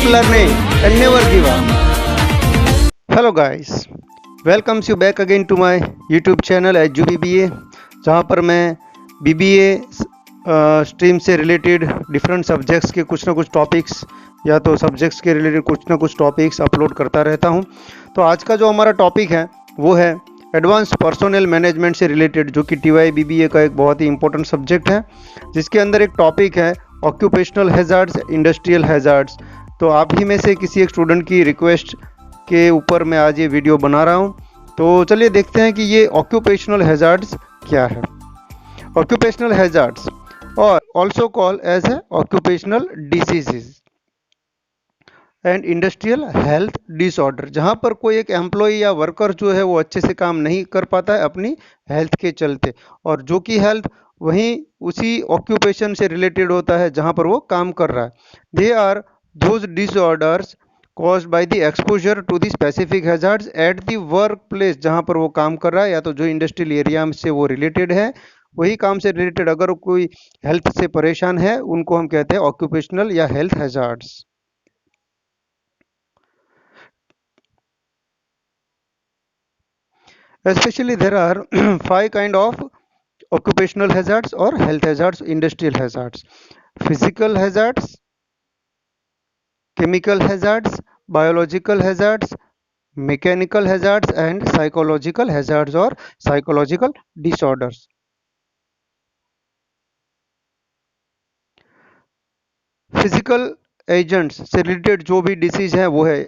keep learning and never give up. Hello guys, welcomes you back again to my YouTube channel edu BBA, जहाँ पर मैं BBA stream से related different subjects के कुछ ना कुछ टॉपिक्स या तो सब्जेक्ट्स के रिलेटेड कुछ ना कुछ टॉपिक्स अपलोड करता रहता हूँ। तो आज का जो हमारा टॉपिक है वो है एडवांस पर्सोनल मैनेजमेंट से रिलेटेड, जो कि TY BBA का एक बहुत ही इंपॉर्टेंट सब्जेक्ट है, जिसके अंदर एक टॉपिक है ऑक्यूपेशनल हैजार्ड्स, इंडस्ट्रियल हैजार्ड्स। तो आप ही में से किसी एक स्टूडेंट की रिक्वेस्ट के ऊपर मैं आज ये वीडियो बना रहा हूँ। तो चलिए देखते हैं कि ये ऑक्यूपेशनल हैजार्ड्स क्या है। Occupational hazards are also call as a occupational diseases and industrial health disorder, जहाँ पर कोई एक एम्प्लॉय या वर्कर जो है वो अच्छे से काम नहीं कर पाता है अपनी हेल्थ के चलते, और जो कि हेल्थ वहीं उसी ऑक्यूपेशन से रिलेटेड होता है जहाँ पर वो काम कर रहा है। They are those disorders caused by the exposure to the specific hazards at the workplace, जहाँ पर वो काम कर रहा है या तो जो इंडस्ट्रियल एरिया से वो रिलेटेड है, वही काम से रिलेटेड अगर कोई हेल्थ से परेशान है उनको हम कहते हैं ऑक्यूपेशनल या health hazards. Especially there are five kind of occupational hazards or health hazards, industrial hazards: physical hazards, chemical hazards, biological hazards, mechanical hazards, and psychological hazards or psychological disorders. Physical agents से related जो भी disease है वो है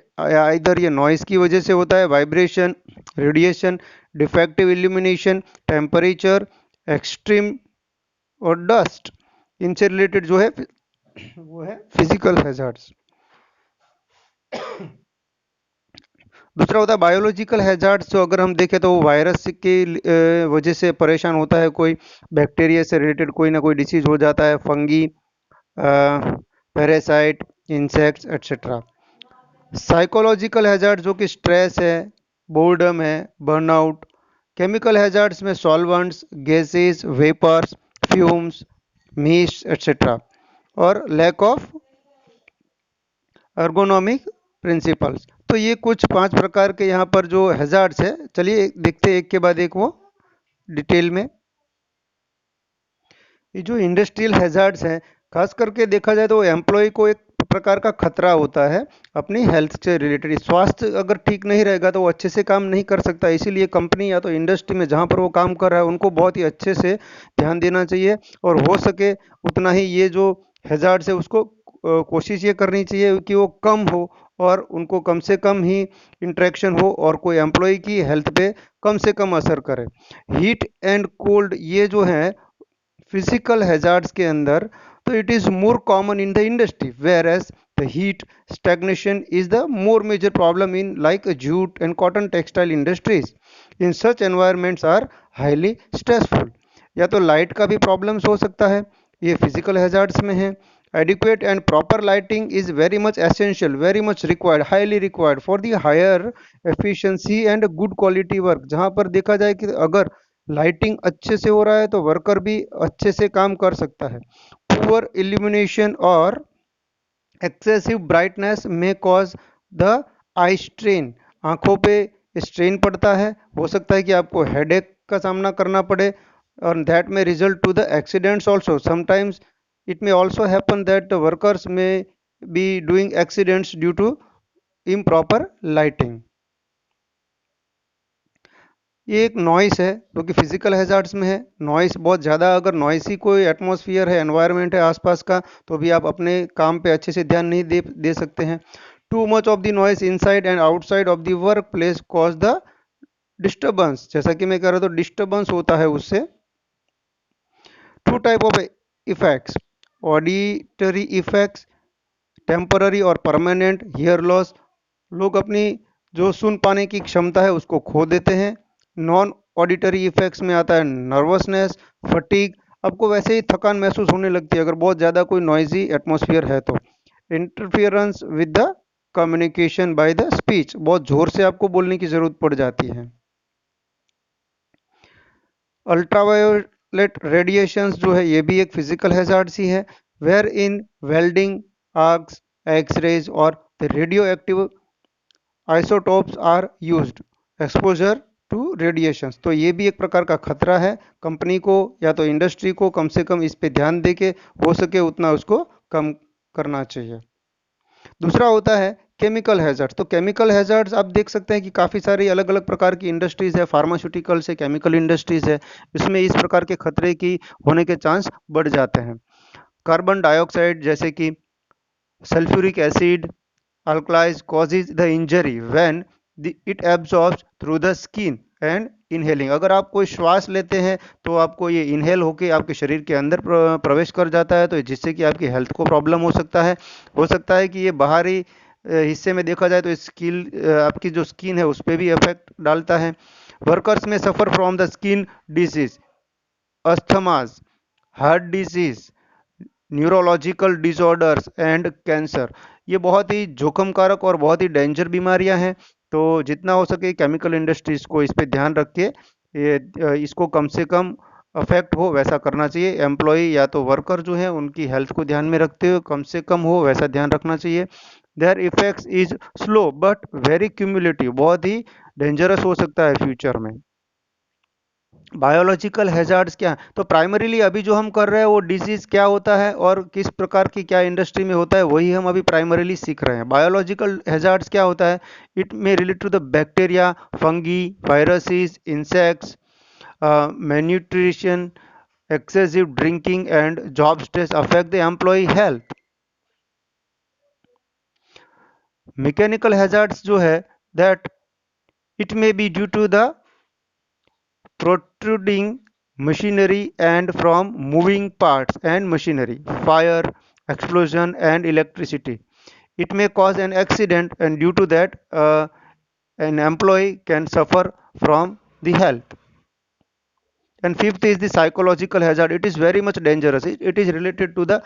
इधर ये noise की वजह से होता है, vibration, radiation, defective illumination, temperature, extreme और डस्ट। इनसे रिलेटेड जो है वो है फिजिकल हैजार्ड्स। दूसरा होता है बायोलॉजिकल हैजार्ड्स, जो अगर हम देखें तो वो वायरस की वजह से परेशान होता है, कोई बैक्टीरिया से रिलेटेड कोई ना कोई डिसीज हो जाता है, fungi, parasite, insects etcetera. Psychological hazard जो कि स्ट्रेस है, बोर्डम है, बर्नआउट। केमिकल हैजार्ड्स में solvents, gases, vapours, fumes, mist etcetera. और लैक ऑफ एर्गोनॉमिक प्रिंसिपल्स। तो ये कुछ 5 प्रकार के यहाँ पर जो हैजार्ड्स है, चलिए देखते हैं एक के बाद एक वो डिटेल में। ये जो इंडस्ट्रियल हैजार्ड्स हैं, खास करके देखा जाए तो एम्प्लॉय को एक प्रकार का खतरा होता है अपनी हेल्थ से रिलेटेड। स्वास्थ्य अगर ठीक नहीं रहेगा तो वो अच्छे से काम नहीं कर सकता, इसीलिए कंपनी या तो इंडस्ट्री में जहाँ पर वो काम कर रहा है उनको बहुत ही अच्छे से ध्यान देना चाहिए, और हो सके उतना ही ये जो हैजार्ड्स है उसको कोशिश ये करनी चाहिए कि वो कम हो और उनको कम से कम ही इंटरेक्शन हो और कोई एम्प्लॉय की हेल्थ पे कम से कम असर करे। हीट एंड कोल्ड ये जो है फिजिकल हैजार्ड्स के अंदर, तो it is more common in the industry, where as the heat stagnation is the more major problem in like jute and cotton textile industries. In such environments are highly stressful. या तो light का भी problems हो सकता है, ये physical hazards में है। adequate and proper lighting is very much essential, very much required, highly required for the higher efficiency and good quality work। जहाँ पर देखा जाए कि अगर लाइटिंग अच्छे से हो रहा है तो वर्कर भी अच्छे से काम कर सकता है। पुअर इल्यूमिनेशन और एक्सेसिव ब्राइटनेस में कॉज द आई स्ट्रेन, आंखों पे स्ट्रेन पड़ता है, हो सकता है कि आपको हेडेक का सामना करना पड़े, और दैट में result to the accidents also. Sometimes it may also happen that the workers may be doing accidents due to improper lighting। ये एक नॉइस है जो कि फिजिकल हैजार्ड्स में है। नॉइस बहुत ज़्यादा, अगर नॉइसी कोई एटमॉस्फेयर है, एनवायरनमेंट है आसपास का, तो भी आप अपने काम पे अच्छे से ध्यान नहीं दे सकते हैं। Too much of the noise inside and outside of the work place cause the disturbance, जैसा कि मैं कह रहा था डिस्टर्बेंस होता है उससे। Two type of effects: auditory effects, temporary और परमानेंट हियर लॉस, लोग अपनी जो सुन पाने की क्षमता है उसको खो देते हैं। नॉन ऑडिटरी इफेक्ट्स में आता है नर्वसनेस, फटीग, आपको वैसे ही थकान महसूस होने लगती है अगर बहुत ज़्यादा कोई नॉइजी एटमॉस्फेयर है तो। Interference with the communication by the speech, बहुत जोर से आपको बोलने की ज़रूरत पड़ जाती है। अल्ट्रावायोलेट रेडिएशंस जो है ये भी एक फिजिकल हैजार्ड सी है, where in welding arcs, X-rays or the radioactive isotopes are used. Exposure to radiations, तो ये भी एक प्रकार का खतरा है। कंपनी को या तो इंडस्ट्री को कम से कम इस पे ध्यान दे के हो सके उतना उसको कम करना चाहिए। दूसरा होता है केमिकल हैजर्ड्स। तो केमिकल हैजर्ड्स आप देख सकते हैं कि काफ़ी सारी अलग अलग प्रकार की इंडस्ट्रीज है, फार्मास्यूटिकल्स है, केमिकल इंडस्ट्रीज है, इसमें इस प्रकार के खतरे की होने के चांस बढ़ जाते हैं। कार्बन डाइऑक्साइड जैसे कि sulphuric acid alkalis causes the injury when it absorbs through the skin and inhaling। अगर आप कोई श्वास लेते हैं तो आपको ये इनहेल होके आपके शरीर के अंदर प्रवेश कर जाता है, तो जिससे कि आपकी हेल्थ को प्रॉब्लम हो सकता है कि ये बाहरी हिस्से में देखा जाए तो स्किल आपकी जो स्किन है उस पर भी इफेक्ट डालता है। वर्कर्स में suffer from the skin disease, asthmas, heart disease, neurological disorders and cancer. ये बहुत ही जोखिम और बहुत ही डेंजर बीमारियां हैं। तो जितना हो सके केमिकल इंडस्ट्रीज को इस पे ध्यान रख के इसको कम से कम अफेक्ट हो वैसा करना चाहिए। एम्प्लॉय या तो वर्कर जो है उनकी हेल्थ को ध्यान में रखते हुए कम से कम हो वैसा ध्यान रखना चाहिए। There effects is slow but very cumulative, बहुत ही डेंजरस हो सकता है फ्यूचर में। बायोलॉजिकल हैजार्ड्स क्या है? तो प्राइमरीली अभी जो हम कर रहे हैं वो डिजीज क्या होता है और किस प्रकार की क्या इंडस्ट्री में होता है वही हम अभी प्राइमरीली सीख रहे हैं। बायोलॉजिकल हैजार्ड्स क्या होता है? It may relate to the bacteria, fungi, viruses, insects, malnutrition, excessive drinking and job stress affect the employee health। Mechanical hazards जो है that it may be due to the protruding machinery and from moving parts and machinery, fire, explosion and electricity. It may cause an accident and due to that an employee can suffer from the health। And fifth is the psychological hazard। it is very much dangerous। it is related to the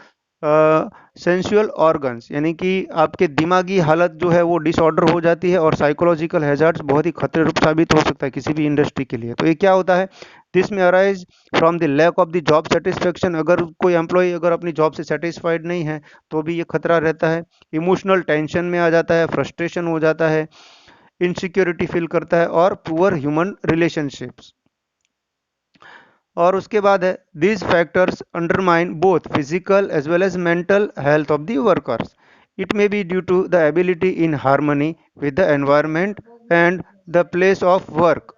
sensual organs, यानी कि आपके दिमागी हालत जो है वो disorder हो जाती है और साइकोलॉजिकल हैजर्ड्स बहुत ही खतरे रूप साबित हो सकता है किसी भी इंडस्ट्री के लिए। तो ये क्या होता है? This may arise from the lack of the job satisfaction. अगर कोई एम्प्लॉय अगर अपनी जॉब से सेटिस्फाइड नहीं है तो भी ये खतरा रहता है। इमोशनल टेंशन में आ जाता है, फ्रस्ट्रेशन हो जाता है, इनसिक्योरिटी फील करता है और पुअर ह्यूमन रिलेशनशिप्स। और उसके बाद है these factors undermine both physical as well as mental health of the workers। it may be due to the ability in harmony with the environment and the place of work।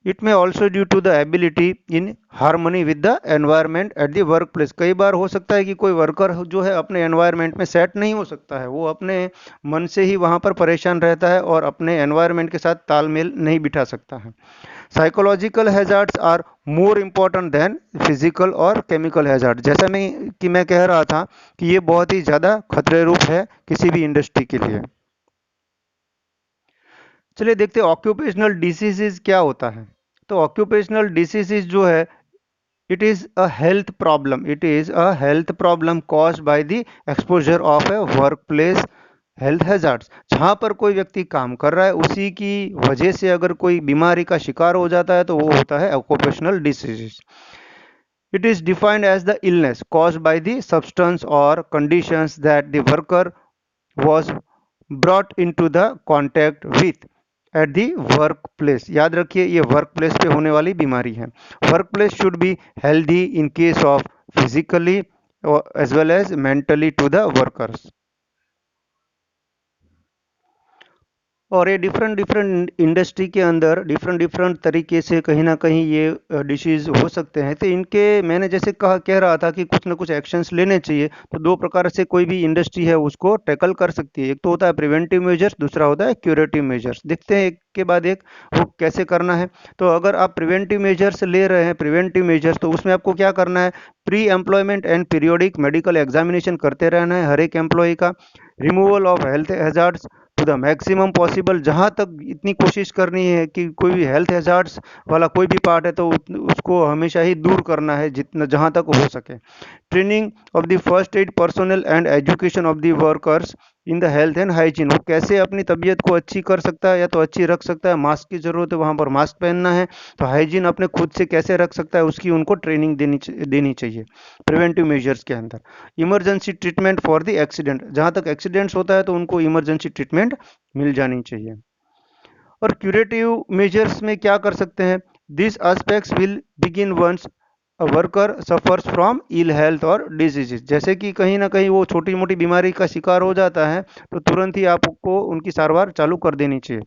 It may also due to the ability in harmony with the environment at the work place. कई बार हो सकता है कि कोई worker जो है अपने एनवायरनमेंट में सेट नहीं हो सकता है, वो अपने मन से ही वहाँ पर परेशान रहता है और अपने एनवायरनमेंट के साथ तालमेल नहीं बिठा सकता है। Psychological hazards are more important than physical और केमिकल हैजार्ड। जैसा मैं कह रहा था कि ये बहुत ही ज़्यादा खतरे रूप है किसी भी इंडस्ट्री के लिए। चलिए देखते हैं ऑक्यूपेशनल डिसीजेज क्या होता है। तो ऑक्यूपेशनल डिसीजेज जो है it is a health problem. It is a health problem caused by the exposure of A work place health hazards. जहाँ पर कोई व्यक्ति काम कर रहा है उसी की वजह से अगर कोई बीमारी का शिकार हो जाता है तो वो होता है occupational diseases. It is defined as the illness caused by the substance और conditions that the worker was brought into the contact with at the work place. याद रखिए ये वर्क प्लेस पे होने वाली बीमारी है। Work place should be healthy in case of physically as well as mentally to the workers. और ये डिफरेंट इंडस्ट्री के अंदर डिफरेंट तरीके से कहीं ना कहीं ये डिसीज हो सकते हैं। तो इनके मैंने जैसे कह रहा था कि कुछ ना कुछ एक्शंस लेने चाहिए। तो दो प्रकार से कोई भी इंडस्ट्री है उसको टैकल कर सकती है। एक तो होता है प्रिवेंटिव मेजर्स, दूसरा होता है क्यूरेटिव मेजर्स। देखते हैं एक के बाद एक वो कैसे करना है। तो अगर आप प्रिवेंटिव मेजर्स ले रहे हैं, प्रिवेंटिव मेजर्स, तो उसमें आपको क्या करना है? Pre employment and periodic medical examination करते रहना है हर एक एम्प्लॉय का। Removal of health hazards to the maximum possible. जहाँ तक इतनी कोशिश करनी है कि कोई भी हेल्थ हैजार्ड्स वाला कोई भी पार्ट है तो उसको हमेशा ही दूर करना है जितना जहाँ तक हो सके। Training of the first aid personal and education of the workers in the health and hygiene, वो कैसे अपनी तबीयत को अच्छी कर सकता है या तो अच्छी रख सकता है। मास्क की ज़रूरत है, वहाँ पर मास्क पहनना है, तो हाइजीन अपने खुद से कैसे रख सकता है उसकी उनको ट्रेनिंग देनी चाहिए प्रिवेंटिव मेजर्स के अंदर। Emergency treatment for the accident, जहाँ तक एक्सीडेंट्स होता है तो उनको इमरजेंसी ट्रीटमेंट मिल जानी चाहिए। और क्यूरेटिव मेजर्स में क्या कर सकते हैं, this aspects will begin once a worker suffers from ill health और डिजीजेज, जैसे कि कहीं ना कहीं वो छोटी मोटी बीमारी का शिकार हो जाता है तो तुरंत ही आपको उनकी सारवार चालू कर देनी चाहिए।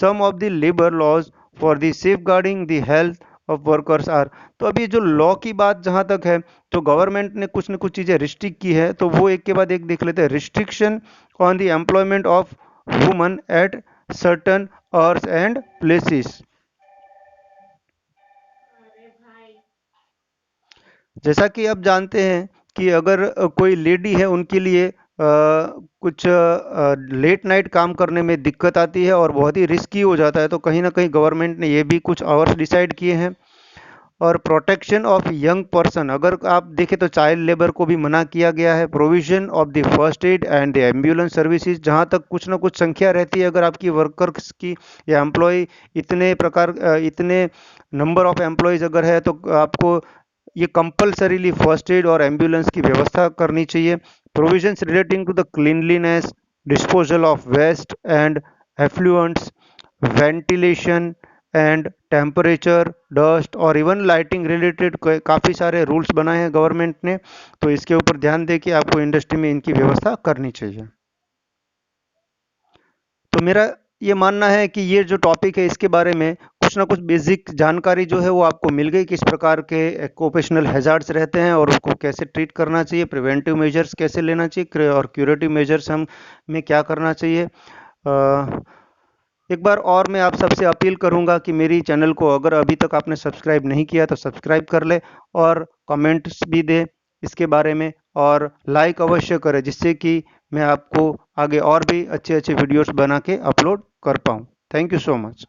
Some of the labour laws for the safeguarding the health of workers are, तो अभी जो लॉ की बात जहाँ तक है तो गवर्नमेंट ने कुछ न कुछ चीज़ें रिस्ट्रिक्ट की है, तो वो एक के बाद एक देख लेते हैं। Restriction on the employment of woman at certain hours and places, जैसा कि आप जानते हैं कि अगर कोई लेडी है उनके लिए कुछ लेट नाइट काम करने में दिक्कत आती है और बहुत ही रिस्की हो जाता है, तो कहीं ना कहीं गवर्नमेंट ने ये भी कुछ आवर्स डिसाइड किए हैं। और प्रोटेक्शन ऑफ यंग पर्सन, अगर आप देखें तो चाइल्ड लेबर को भी मना किया गया है। Provision of the first aid and the ambulance services, जहाँ तक कुछ ना कुछ संख्या रहती है अगर आपकी वर्कर्स की या एम्प्लॉय इतने नंबर ऑफ एम्प्लॉयज़ अगर है तो आपको ये कंपल्सरीली फर्स्ट एड और एम्बुलेंस की व्यवस्था करनी चाहिए। Provisions relating to the cleanliness, disposal of waste and effluents, ventilation and temperature, dust और इवन लाइटिंग रिलेटेड काफ़ी सारे रूल्स बनाए हैं गवर्नमेंट ने, तो इसके ऊपर ध्यान दे के आपको इंडस्ट्री में इनकी व्यवस्था करनी चाहिए। तो मेरा ये मानना है कि ये जो टॉपिक है इसके बारे में कुछ ना कुछ बेसिक जानकारी जो है वो आपको मिल गई, किस प्रकार के ऑक्यूपेशनल हैजार्ड्स रहते हैं और उसको कैसे ट्रीट करना चाहिए, प्रिवेंटिव मेजर्स कैसे लेना चाहिए और क्यूरेटिव मेजर्स हम में क्या करना चाहिए। एक बार और मैं आप सबसे अपील करूंगा कि मेरी चैनल को अगर अभी तक आपने सब्सक्राइब नहीं किया तो सब्सक्राइब कर ले और कमेंट्स भी दे इसके बारे में और लाइक अवश्य करें, जिससे कि मैं आपको आगे और भी अच्छे अच्छे वीडियोस बना के अपलोड कर पाऊँ। Thank you so much.